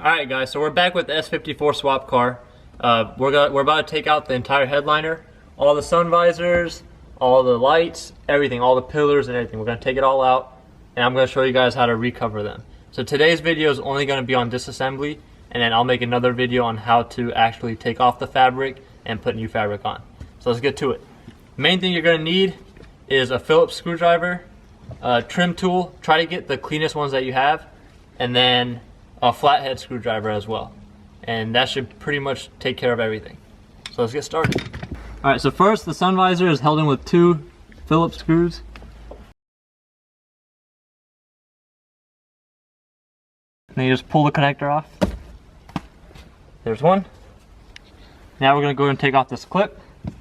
Alright guys, so we're back with the S54 swap car. We're about to take out the entire headliner, all the sun visors, all the lights, everything, all the pillars and everything. We're going to take it all out and I'm going to show you guys how to recover them. So today's video is only going to be on disassembly, and then I'll make another video on how to actually take off the fabric and put new fabric on. So let's get to it. Main thing you're going to need is a Phillips screwdriver, a trim tool, try to get the cleanest ones that you have, and then a flathead screwdriver as well. And that should pretty much take care of everything. So let's get started. Alright, so first the sun visor is held in with 2 Phillips screws. And then you just pull the connector off. There's one. Now we're going to go and take off this clip. So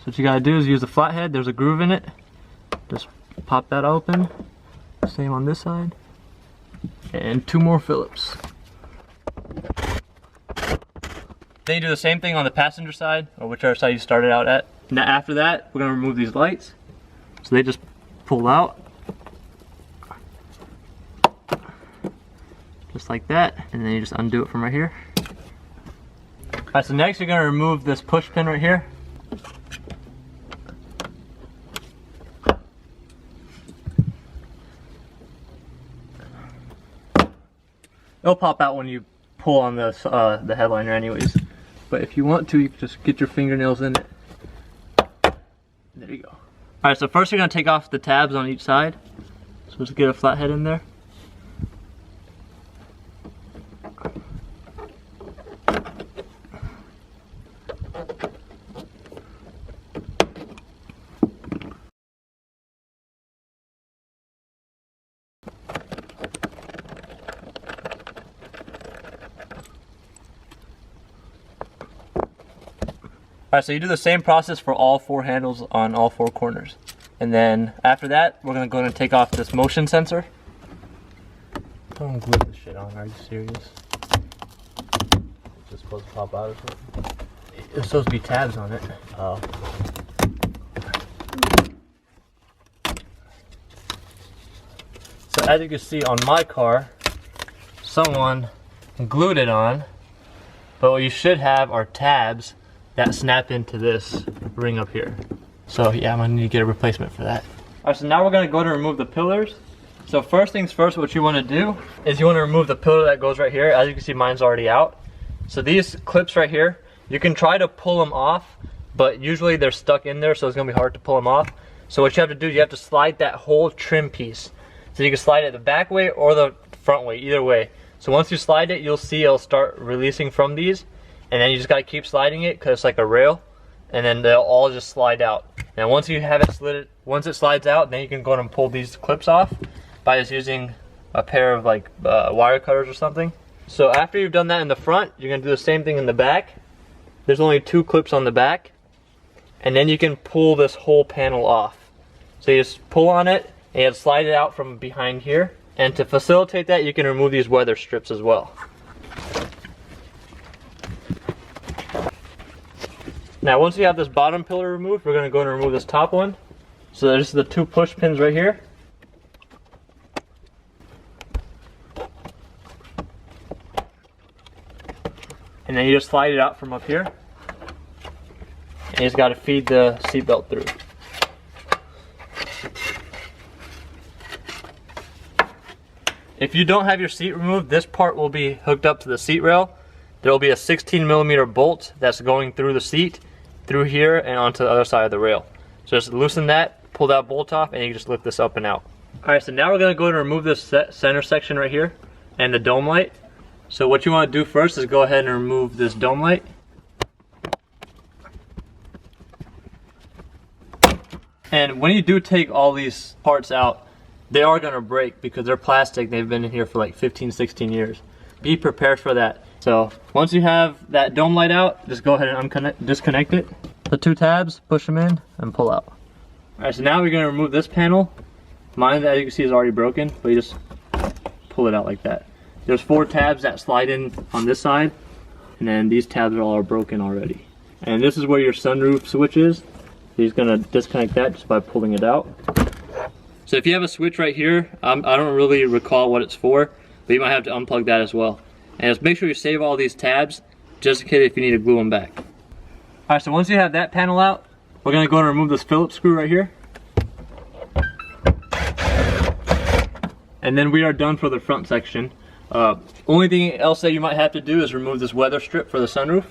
what you got to do is use the flathead. There's a groove in it. Just pop that open. Same on this side. And 2 more Phillips. Then you do the same thing on the passenger side, or whichever side you started out at. Now after that, we're going to remove these lights. So they just pull out. Just like that. And then you just undo it from right here. Alright, so next you're going to remove this push pin right here. It'll pop out when you pull on this, the headliner anyways. But if you want to, you can just get your fingernails in it. There you go. Alright, so first you're going to take off the tabs on each side. So let's get a flathead in there. Alright, so you do the same process for all 4 handles on all 4 corners. And then after that, we're going to go and take off this motion sensor. Don't glue this shit on, are you serious? It's just supposed to pop out or something? There's supposed to be tabs on it. Oh. So as you can see on my car, someone glued it on, but what you should have are tabs that snap into this ring up here. So yeah, I'm gonna need to get a replacement for that. Alright, so now we're gonna go to remove the pillars. So first things first, what you wanna do is you wanna remove the pillar that goes right here. As you can see, mine's already out. So these clips right here, you can try to pull them off, but usually they're stuck in there, so it's gonna be hard to pull them off. So what you have to do, you have to slide that whole trim piece. So you can slide it the back way or the front way, either way. So once you slide it, you'll see it'll start releasing from these. And then you just got to keep sliding it because it's like a rail, and then they'll all just slide out. Now once you have it slid, once it slides out, then you can go ahead and pull these clips off by just using a pair of like wire cutters or something. So after you've done that in the front, you're going to do the same thing in the back. There's only 2 clips on the back, and then you can pull this whole panel off. So you just pull on it and you slide it out from behind here. And to facilitate that, you can remove these weather strips as well. Now once you have this bottom pillar removed, we're going to go and remove this top one. So there's the 2 push pins right here. And then you just slide it out from up here. And you just got to feed the seatbelt through. If you don't have your seat removed, this part will be hooked up to the seat rail. There will be a 16mm bolt that's going through the seat, through here and onto the other side of the rail. So just loosen that, pull that bolt off, and you can just lift this up and out. Alright, so now we're going to go and remove this center section right here and the dome light. So what you want to do first is go ahead and remove this dome light. And when you do take all these parts out, they are going to break because they're plastic. They've been in here for like 15-16 years. Be prepared for that. So once you have that dome light out, just go ahead and disconnect it. The 2 tabs, push them in and pull out. Alright, so now we're going to remove this panel. Mine, as you can see, is already broken, but you just pull it out like that. There's 4 tabs that slide in on this side, and then these tabs are all broken already. And this is where your sunroof switch is. He's going to disconnect that just by pulling it out. So if you have a switch right here, I don't really recall what it's for, but you might have to unplug that as well. And just make sure you save all these tabs, just in case if you need to glue them back. Alright, so once you have that panel out, we're going to go and remove this Phillips screw right here. And then we are done for the front section. Only thing else that you might have to do is remove this weather strip for the sunroof.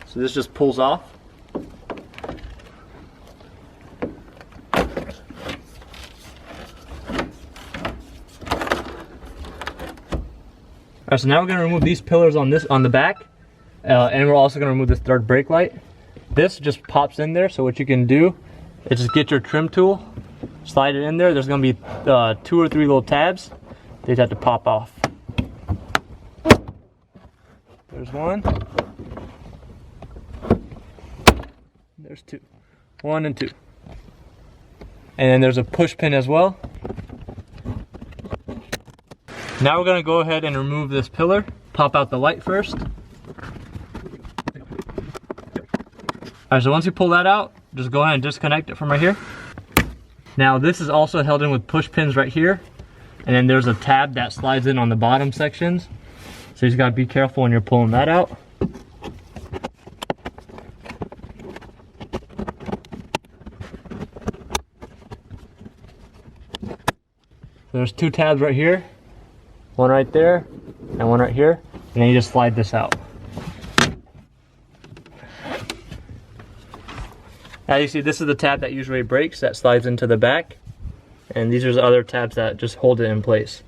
So this just pulls off. Alright, so now we're going to remove these pillars on the back, and we're also going to remove this third brake light. This just pops in there, so what you can do is just get your trim tool, slide it in there. There's going to be 2 or 3 little tabs. They just have to pop off. There's one. There's 2. 1 and 2. And then there's a push pin as well. Now we're going to go ahead and remove this pillar. Pop out the light first. Alright, so once you pull that out, just go ahead and disconnect it from right here. Now this is also held in with push pins right here. And then there's a tab that slides in on the bottom sections. So you just got to be careful when you're pulling that out. There's 2 tabs right here. One right there, and one right here, and then you just slide this out. As you see, this is the tab that usually breaks, that slides into the back, and these are the other tabs that just hold it in place.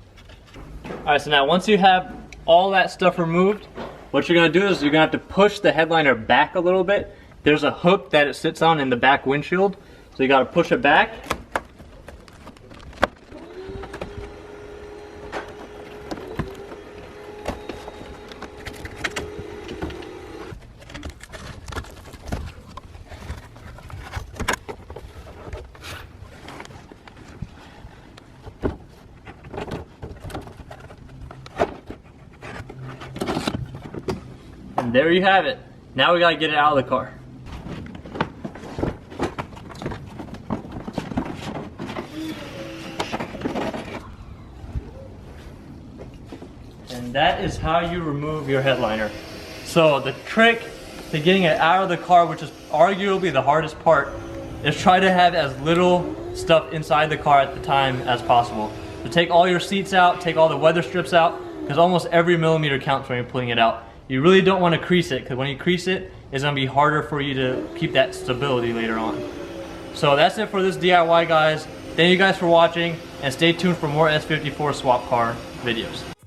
Alright, so now once you have all that stuff removed, what you're going to do is you're going to have to push the headliner back a little bit. There's a hook that it sits on in the back windshield, so you got to push it back. And there you have it. Now we gotta get it out of the car. And that is how you remove your headliner. So the trick to getting it out of the car, which is arguably the hardest part, is try to have as little stuff inside the car at the time as possible. So take all your seats out, take all the weather strips out, because almost every millimeter counts when you're pulling it out. You really don't want to crease it, because when you crease it, it's going to be harder for you to keep that stability later on. So that's it for this DIY, guys. Thank you guys for watching, and stay tuned for more S54 swap car videos.